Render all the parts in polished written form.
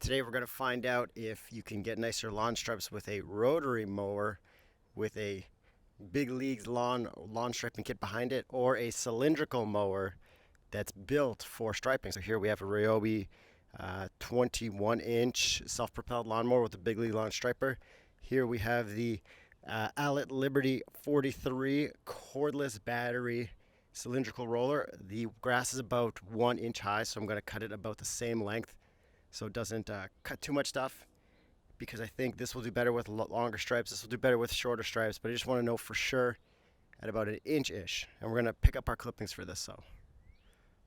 Today we're going to find out if you can get nicer lawn stripes with a rotary mower with a big leagues lawn striping kit behind it, or a cylindrical mower that's built for striping. So here we have a ryobi 21-inch self-propelled lawnmower with a big league lawn striper. Here we have the Allett Liberty 43 cordless battery cylindrical roller. The grass is about 1 inch high, so I'm going to cut it about the same length so it doesn't cut too much stuff, because I think this will do better with longer stripes. This will do better with shorter stripes, but I just want to know for sure at about 1 inch-ish. And we're going to pick up our clippings for this, so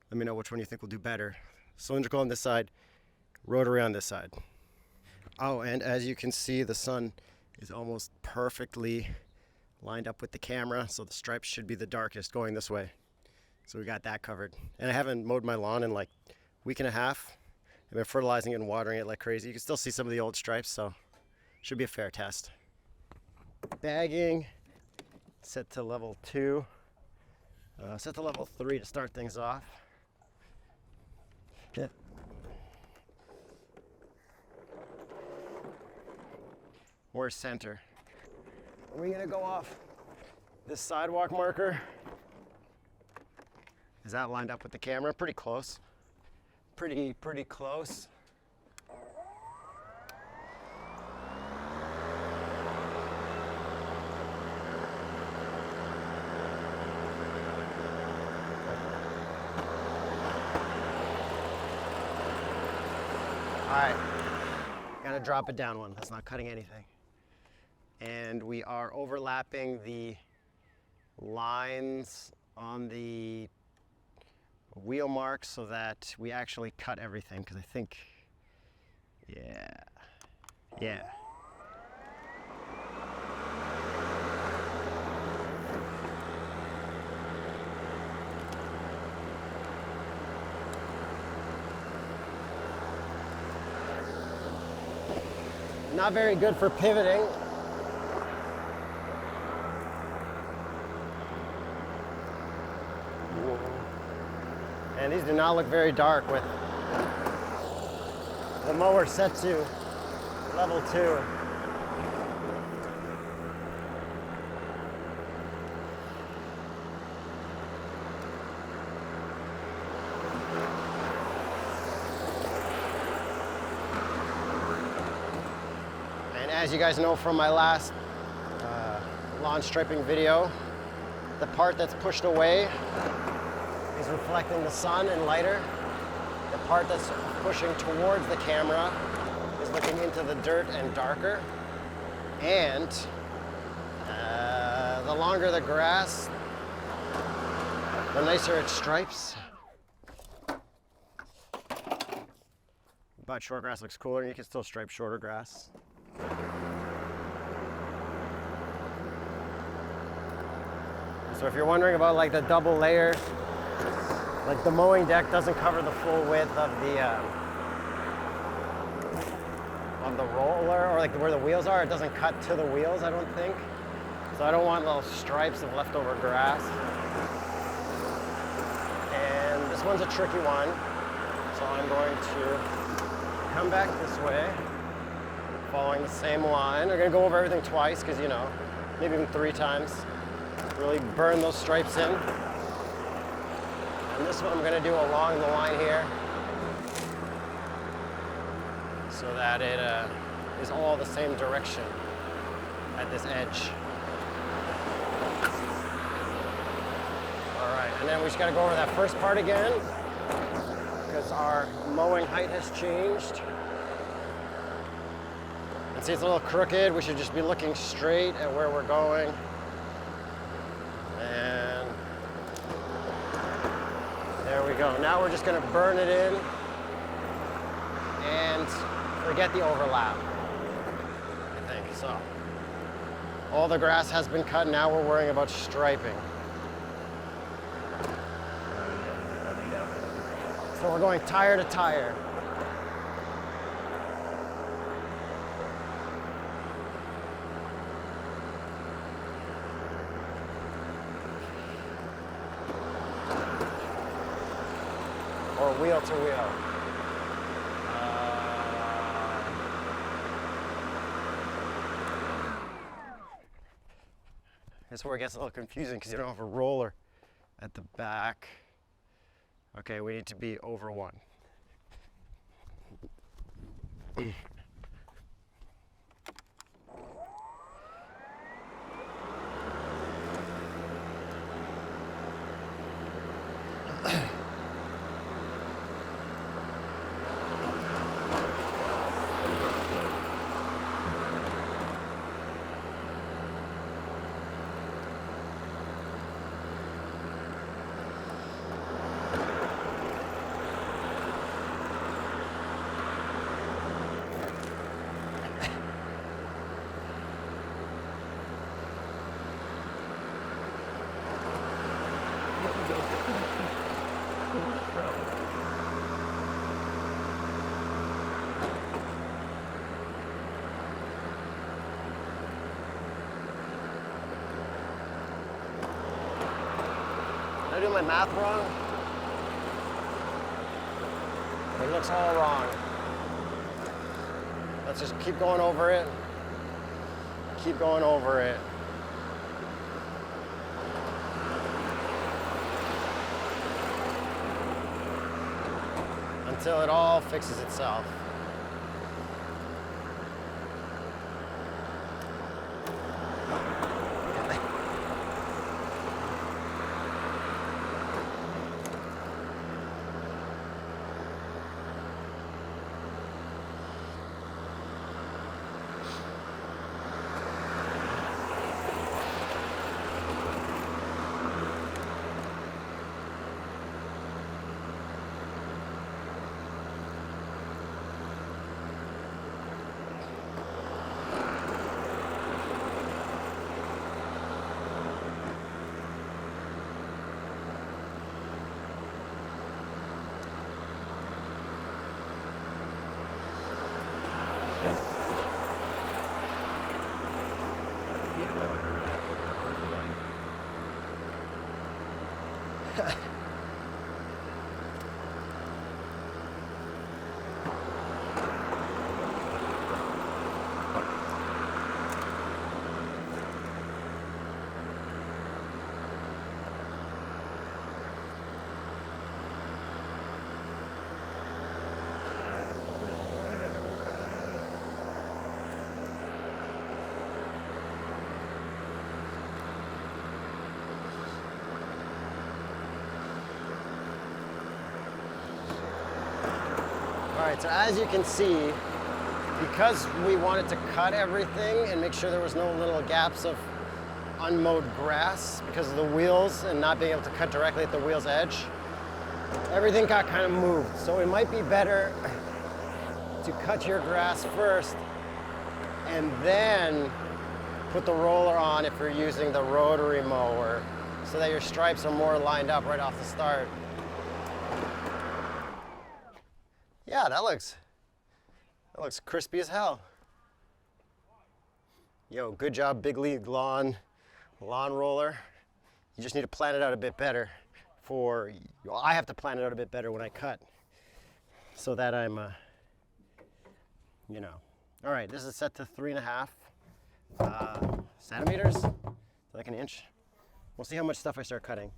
let me know which one you think will do better. Cylindrical on this side, rotary on this side. Oh, and as you can see, the sun is almost perfectly lined up with the camera, so the stripes should be the darkest going this way. So we got that covered. And I haven't mowed my lawn in like a week and a half. I've been fertilizing it and watering it like crazy. You can still see some of the old stripes, so should be a fair test. Bagging, set to level 2. Set to level 3 to start things off. Yeah. Where's center? Are we gonna go off this sidewalk marker? Is that lined up with the camera? Pretty close. Pretty close. Alright, gotta drop it down one. That's not cutting anything. And we are overlapping the lines on the wheel marks so that we actually cut everything, because I think, yeah. Not very good for pivoting. And these do not look very dark with the mower set to level 2. And as you guys know from my last lawn striping video, the part that's pushed away is reflecting the sun and lighter. The part that's pushing towards the camera is looking into the dirt and darker. And the longer the grass, the nicer it stripes. But short grass looks cooler, and you can still stripe shorter grass. So if you're wondering about like the double layer, like the mowing deck doesn't cover the full width of the roller, or like where the wheels are. It doesn't cut to the wheels, I don't think. So I don't want little stripes of leftover grass. And this one's a tricky one. So I'm going to come back this way, following the same line. I'm gonna go over everything twice, because maybe even 3 times. Really burn those stripes in. And this one I'm going to do along the line here, so that it is all the same direction at this edge. All right, and then we just got to go over that first part again, because our mowing height has changed. And see, it's a little crooked. We should just be looking straight at where we're going. And there we go. Now we're just going to burn it in and forget the overlap, I think. So all the grass has been cut. Now we're worrying about striping. So we're going tire to tire. Or wheel to wheel. This is where it gets a little confusing because you don't have a roller at the back. Okay, we need to be over 1. Did I do my math wrong? It looks all wrong. Let's just keep going over it. Keep going over it. Until it all fixes itself. All right, so as you can see, because we wanted to cut everything and make sure there was no little gaps of unmowed grass because of the wheels and not being able to cut directly at the wheel's edge, everything got kind of moved. So it might be better to cut your grass first and then put the roller on if you're using the rotary mower so that your stripes are more lined up right off the start. Yeah, that looks crispy as hell. Yo, good job, big league lawn roller. You just need to plan it out a bit better I have to plan it out a bit better when I cut so that I'm, you know. All right, this is set to 3.5 centimeters, like an inch. We'll see how much stuff I start cutting.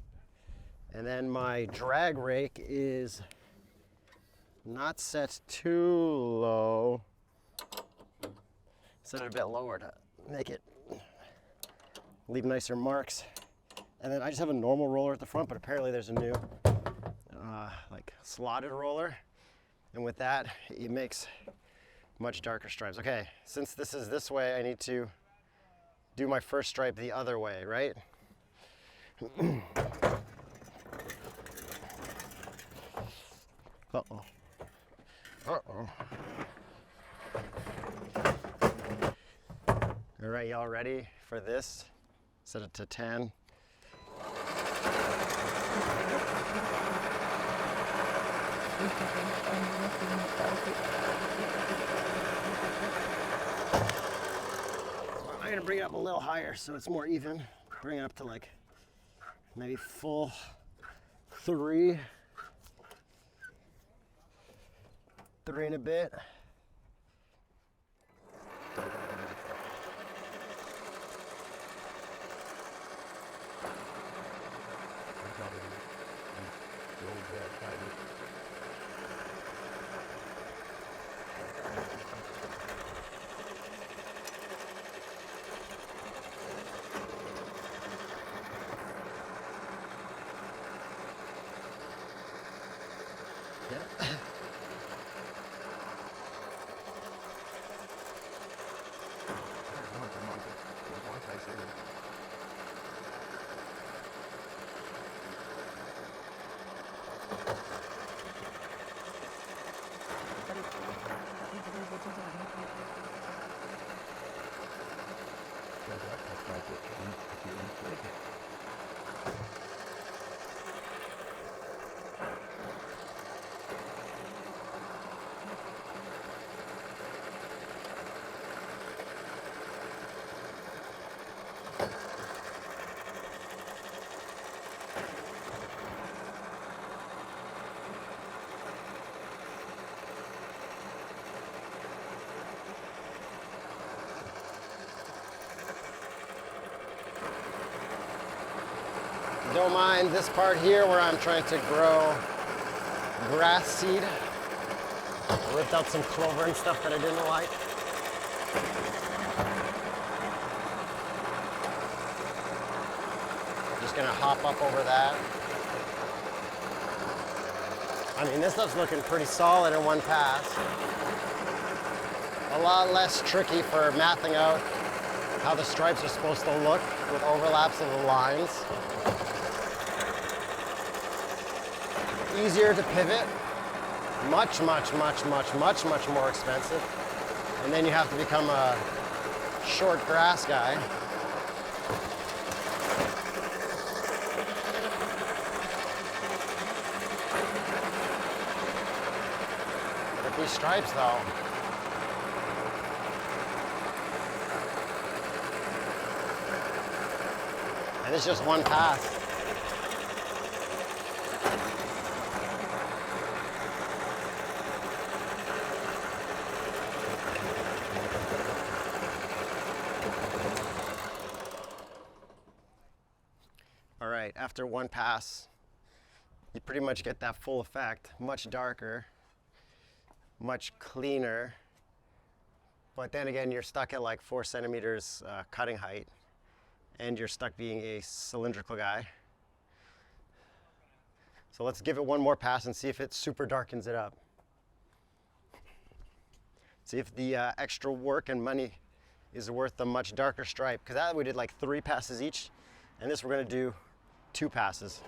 And then my drag rake is not set too low. Set it a bit lower to make it leave nicer marks. And then I just have a normal roller at the front, but apparently there's a new like slotted roller. And with that, it makes much darker stripes. Okay, since this is this way, I need to do my first stripe the other way, right? Uh-oh. Uh-oh. All right, y'all ready for this? Set it to 10. I'm gonna bring it up a little higher so it's more even. Bring it up to like maybe full 3. 3 and a bit. Don't mind this part here where I'm trying to grow grass seed. I ripped out some clover and stuff that I didn't like. Just gonna hop up over that. I mean, this stuff's looking pretty solid in one pass. A lot less tricky for mapping out how the stripes are supposed to look with overlaps of the lines. Easier to pivot, much more expensive. And then you have to become a short grass guy. With these stripes though, and it's just one pass. All right, after one pass, you pretty much get that full effect, much darker, much cleaner. But then again, you're stuck at like 4 centimeters cutting height, and you're stuck being a cylindrical guy. So let's give it one more pass and see if it super darkens it up. See if the extra work and money is worth the much darker stripe. Because that we did like 3 passes each, and this we're gonna do 2 passes.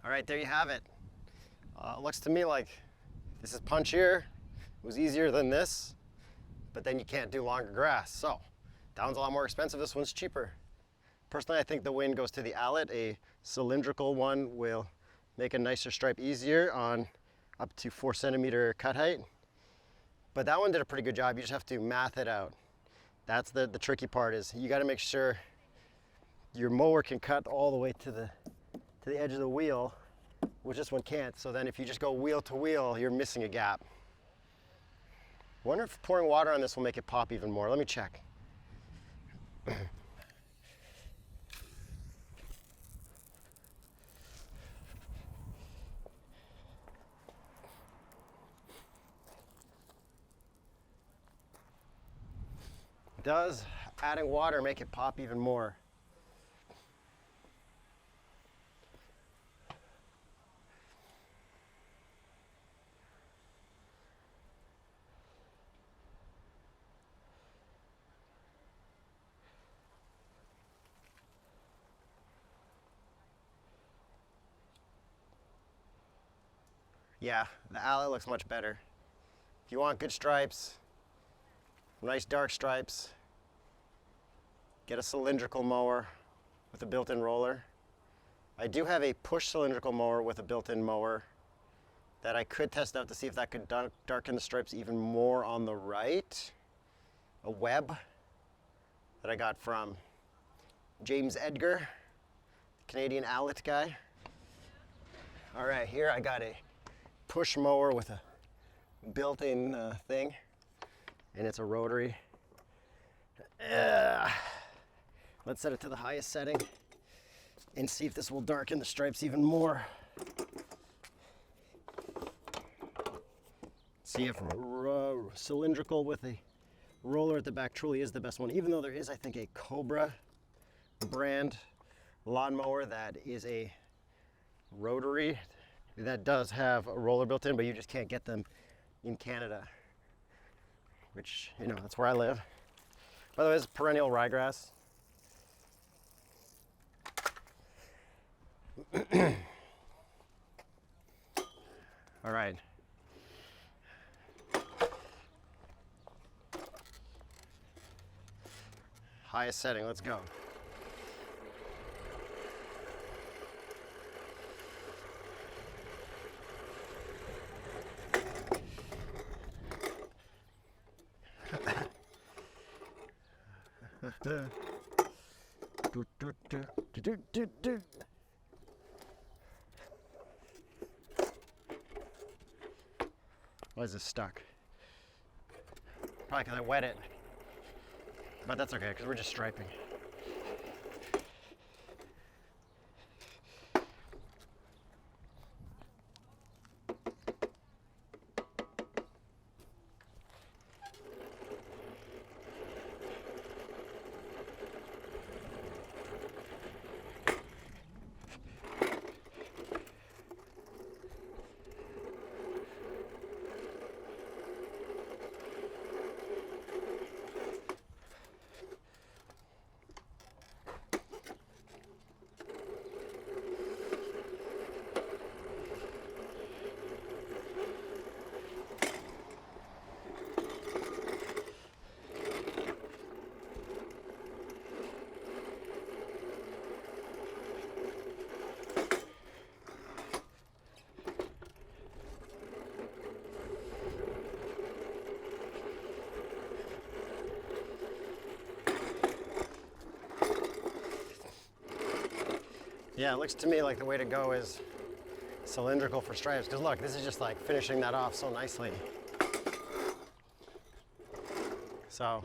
All right, there you have it. Looks to me like this is punchier. It was easier than this, but then you can't do longer grass. So that one's a lot more expensive. This one's cheaper. Personally, I think the win goes to the allett. A cylindrical one will make a nicer stripe easier on up to 4 centimeter cut height. But that one did a pretty good job. You just have to math it out. That's the tricky part, is you got to make sure your mower can cut all the way to the edge of the wheel, which this one can't. So then if you just go wheel to wheel, you're missing a gap. Wonder if pouring water on this will make it pop even more. Let me check. Does adding water make it pop even more? Yeah, the allett looks much better. If you want good stripes, nice dark stripes, get a cylindrical mower with a built-in roller. I do have a push cylindrical mower with a built-in mower that I could test out to see if that could darken the stripes even more on the right. A web that I got from James Edgar, Canadian allett guy. All right, here I got a push mower with a built-in thing, and it's a rotary. Let's set it to the highest setting and see if this will darken the stripes even more. See if cylindrical with a roller at the back truly is the best one, even though there is, I think, a Cobra brand lawnmower that is a rotary that does have a roller built in, but you just can't get them in Canada, which, you know, that's where I live. By the way, it's perennial ryegrass. All right. Highest setting, let's go. Why is this stuck? Probably because I wet it. But that's okay, because we're just striping. Yeah, it looks to me like the way to go is cylindrical for stripes, because look, this is just like finishing that off so nicely. So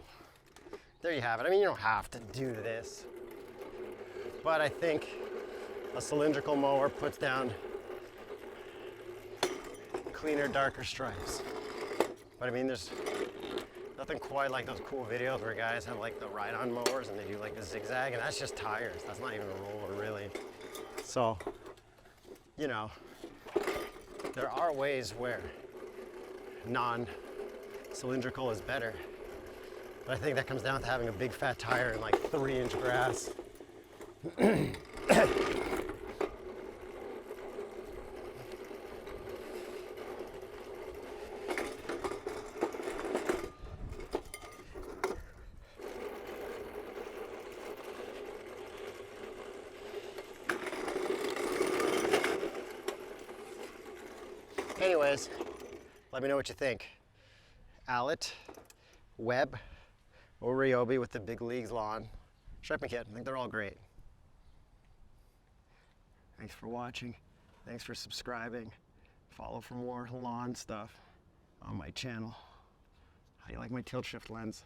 there you have it. I mean, you don't have to do this, but I think a cylindrical mower puts down cleaner, darker stripes. But I mean, there's nothing quite like those cool videos where guys have like the ride-on mowers and they do like the zigzag, and that's just tires. That's not even a roller, really. So, you know, there are ways where non-cylindrical is better. But I think that comes down to having a big fat tire and like 3-inch grass. Anyways, let me know what you think. Allett, web, or ryobi with the big leagues lawn striping kit. I think they're all great. Thanks for watching. Thanks for subscribing. Follow for more lawn stuff on my channel. How do you like my tilt shift lens?